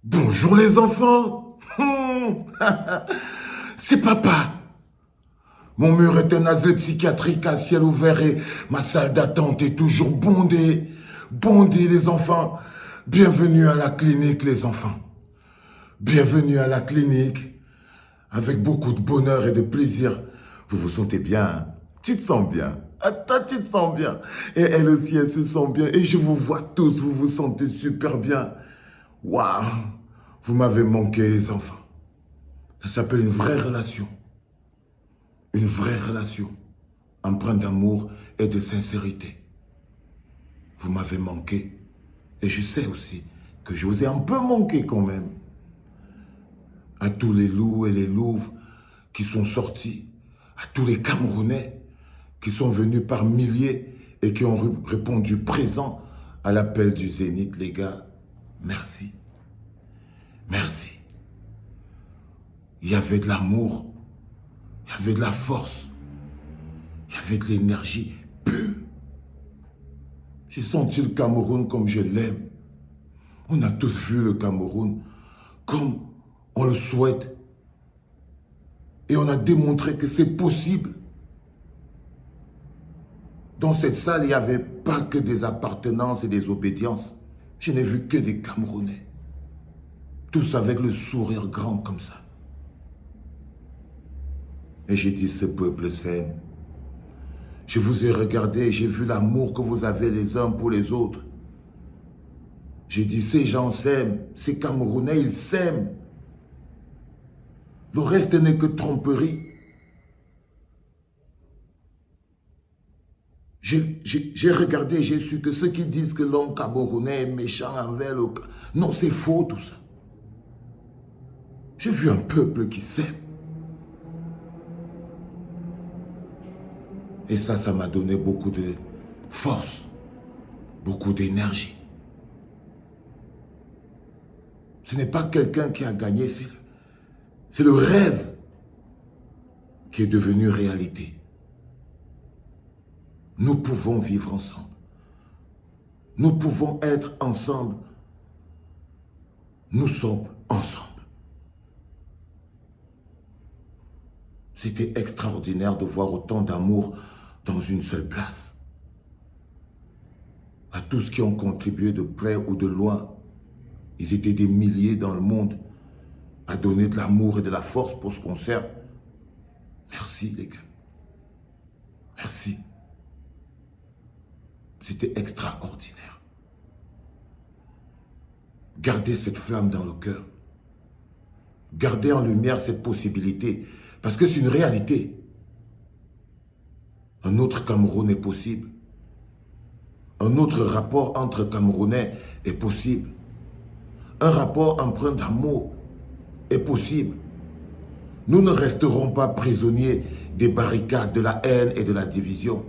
Bonjour les enfants. C'est papa. Mon mur est un asile psychiatrique à ciel ouvert et ma salle d'attente est toujours bondée. Bondée les enfants. Bienvenue à la clinique les enfants. Bienvenue à la clinique. Avec beaucoup de bonheur et de plaisir. Vous vous sentez bien, hein? Tu te sens bien. Attends, tu te sens bien. Et elle aussi, elle se sent bien. Et je vous vois tous, vous vous sentez super bien. Waouh. Vous m'avez manqué les enfants. Ça s'appelle une vraie relation. Une vraie relation. Empreinte d'amour et de sincérité. Vous m'avez manqué. Et je sais aussi que je vous ai un peu manqué quand même. À tous les loups et les louves qui sont sortis. À tous les Camerounais qui sont venus par milliers et qui ont répondu présent à l'appel du Zénith, les gars. Merci. Merci. Il y avait de l'amour. Il y avait de la force. Il y avait de l'énergie pure. J'ai senti le Cameroun comme je l'aime. On a tous vu le Cameroun comme on le souhaite. Et on a démontré que c'est possible. Dans cette salle, il n'y avait pas que des appartenances et des obédiences. Je n'ai vu que des Camerounais. Tous avec le sourire grand comme ça. Et j'ai dit, ce peuple s'aime. Je vous ai regardé et j'ai vu l'amour que vous avez les uns pour les autres. J'ai dit, ces gens s'aiment, ces Camerounais, ils s'aiment. Le reste n'est que tromperie. J'ai regardé, j'ai su que ceux qui disent que l'homme camerounais est méchant envers le... Non, c'est faux tout ça. J'ai vu un peuple qui s'aime. Et ça m'a donné beaucoup de force, beaucoup d'énergie. Ce n'est pas quelqu'un qui a gagné, c'est le rêve qui est devenu réalité. Nous pouvons vivre ensemble. Nous pouvons être ensemble. Nous sommes ensemble. C'était extraordinaire de voir autant d'amour dans une seule place. À tous qui ont contribué de près ou de loin, ils étaient des milliers dans le monde à donner de l'amour et de la force pour ce concert. Merci les gars. Merci. C'était extraordinaire. Gardez cette flamme dans le cœur. Gardez en lumière cette possibilité. Parce que c'est une réalité. Un autre Cameroun est possible. Un autre rapport entre Camerounais est possible. Un rapport empreint d'amour est possible. Nous ne resterons pas prisonniers des barricades, de la haine et de la division.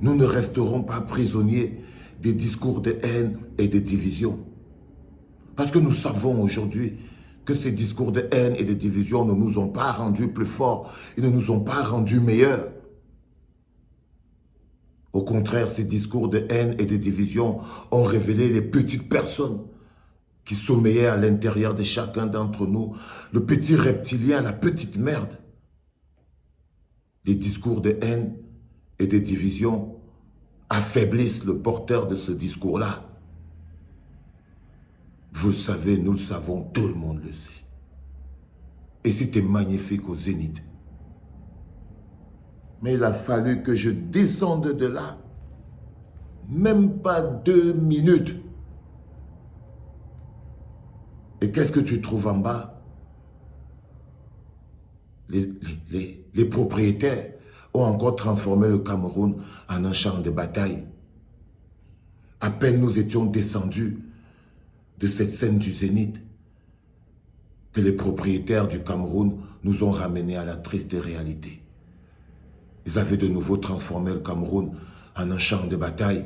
Nous ne resterons pas prisonniers des discours de haine et de division. Parce que nous savons aujourd'hui que ces discours de haine et de division ne nous ont pas rendus plus forts, ils ne nous ont pas rendus meilleurs. Au contraire, ces discours de haine et de division ont révélé les petites personnes qui sommeillaient à l'intérieur de chacun d'entre nous, le petit reptilien, la petite merde. Les discours de haine et de division affaiblissent le porteur de ce discours-là. Vous le savez, nous le savons, tout le monde le sait. Et c'était magnifique au Zénith. Mais il a fallu que je descende de là. Même pas 2 minutes. Et qu'est-ce que tu trouves en bas? Les propriétaires ont encore transformé le Cameroun en un champ de bataille. À peine nous étions descendus de cette scène du Zénith que les propriétaires du Cameroun nous ont ramenés à la triste réalité. Ils avaient de nouveau transformé le Cameroun en un champ de bataille,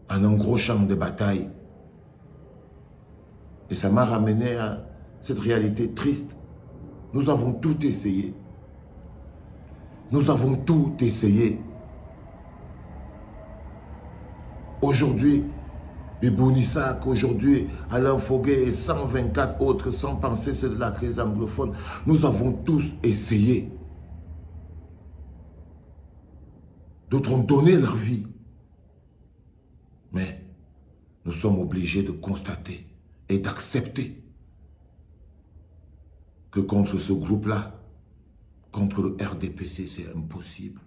en un gros champ de bataille. Et ça m'a ramené à cette réalité triste. Nous avons tout essayé. Nous avons tout essayé. Aujourd'hui, Bibounisak, aujourd'hui, Alain Foguet et 124 autres, sans penser c'est de la crise anglophone. Nous avons tous essayé. D'autres ont donné leur vie. Mais nous sommes obligés de constater et d'accepter que contre ce groupe-là, contre le RDPC, c'est impossible.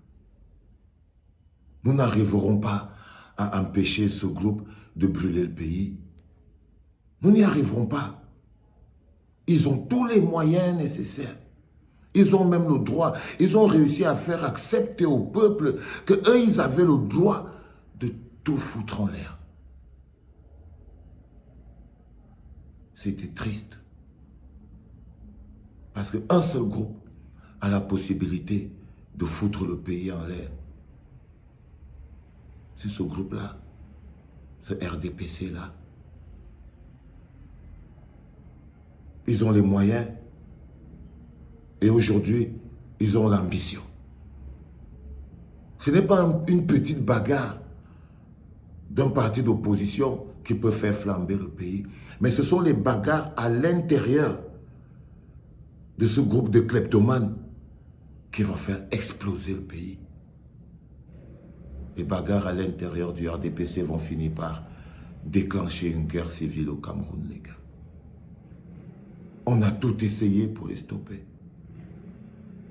Nous n'arriverons pas à empêcher ce groupe de brûler le pays. Nous n'y arriverons pas. Ils ont tous les moyens nécessaires. Ils ont même le droit. Ils ont réussi à faire accepter au peuple qu'eux, ils avaient le droit de tout foutre en l'air. C'était triste. Parce qu'un seul groupe a la possibilité de foutre le pays en l'air. C'est ce groupe-là, ce RDPC-là. Ils ont les moyens et aujourd'hui, ils ont l'ambition. Ce n'est pas une petite bagarre d'un parti d'opposition qui peut faire flamber le pays, mais ce sont les bagarres à l'intérieur de ce groupe de kleptomanes qui vont faire exploser le pays. Les bagarres à l'intérieur du RDPC vont finir par déclencher une guerre civile au Cameroun, les gars. On a tout essayé pour les stopper.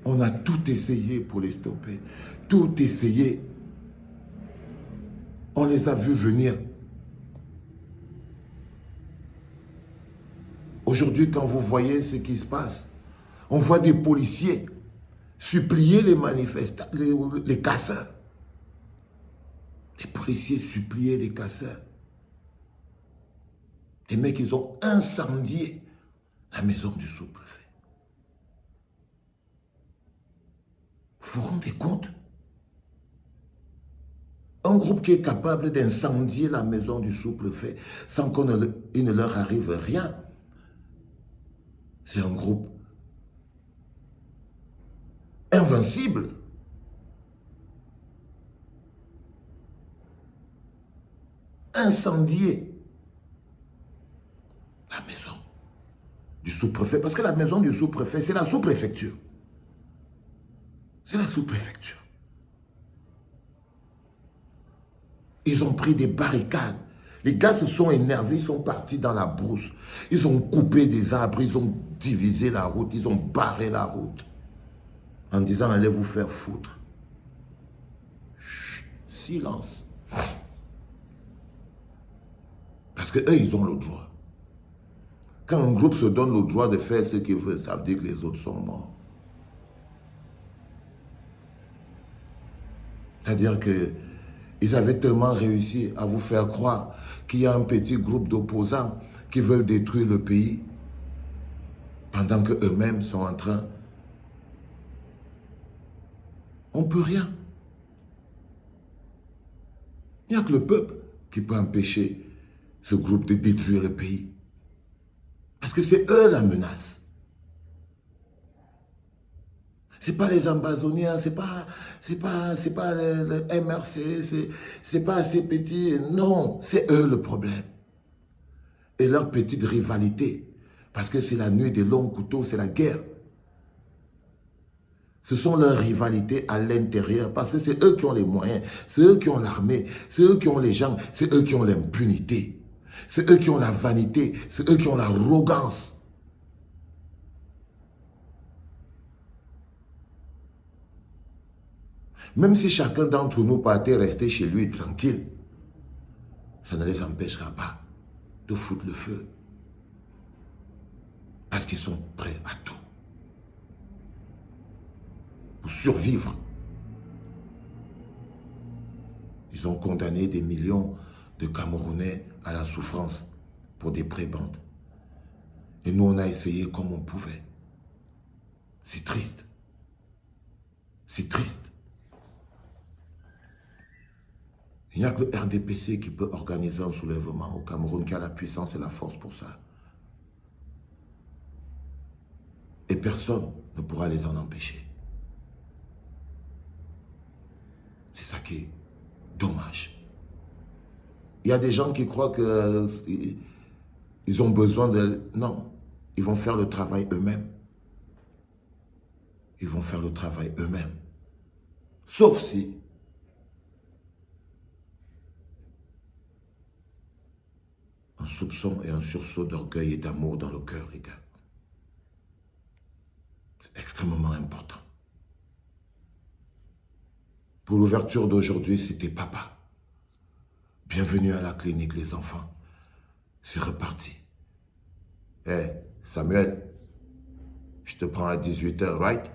On a tout essayé pour les stopper. Tout essayé. On les a vus venir. Aujourd'hui, quand vous voyez ce qui se passe, on voit des policiers supplier les manifestants, les casseurs. Les policiers suppliaient les casseurs. Les mecs, ils ont incendié la maison du sous-préfet. Vous vous rendez compte? Un groupe qui est capable d'incendier la maison du sous-préfet sans qu'il ne leur arrive rien, c'est un groupe invincible. Incendier la maison du sous-préfet. Parce que la maison du sous-préfet, c'est la sous-préfecture. C'est la sous-préfecture. Ils ont pris des barricades. Les gars se sont énervés, ils sont partis dans la brousse. Ils ont coupé des arbres, ils ont divisé la route, ils ont barré la route. En disant, allez vous faire foutre. Chut, silence. Parce qu'eux, ils ont le droit. Quand un groupe se donne le droit de faire ce qu'il veut, ça veut dire que les autres sont morts. C'est-à-dire qu'ils avaient tellement réussi à vous faire croire qu'il y a un petit groupe d'opposants qui veulent détruire le pays pendant qu'eux-mêmes sont en train. On ne peut rien. Il n'y a que le peuple qui peut empêcher ce groupe de détruire le pays. Parce que c'est eux la menace. Ce n'est pas les ambazoniens, c'est pas le MRC, c'est pas ces petits. Non, c'est eux le problème. Et leur petite rivalité. Parce que c'est la nuit des longs couteaux, c'est la guerre. Ce sont leurs rivalités à l'intérieur, parce que c'est eux qui ont les moyens, c'est eux qui ont l'armée, c'est eux qui ont les gens, c'est eux qui ont l'impunité, c'est eux qui ont la vanité, c'est eux qui ont l'arrogance. Même si chacun d'entre nous partait rester chez lui tranquille, ça ne les empêchera pas de foutre le feu. Parce qu'ils sont prêts à tout. Pour survivre. Ils ont condamné des millions de Camerounais à la souffrance pour des prébendes. Et nous, on a essayé comme on pouvait. C'est triste. C'est triste. Il n'y a que le RDPC qui peut organiser un soulèvement au Cameroun, qui a la puissance et la force pour ça. Et personne ne pourra les en empêcher. C'est ça qui est dommage. Il y a des gens qui croient que ils ont besoin de... Non, ils vont faire le travail eux-mêmes. Ils vont faire le travail eux-mêmes. Sauf si un soupçon et un sursaut d'orgueil et d'amour dans le cœur, les gars. C'est extrêmement important. Pour l'ouverture d'aujourd'hui, c'était papa. Bienvenue à la clinique, les enfants. C'est reparti. Hé, Samuel, je te prends à 18h, right?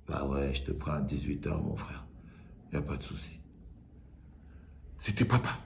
Bah ouais, je te prends à 18h, mon frère. Y a pas de souci. C'était papa.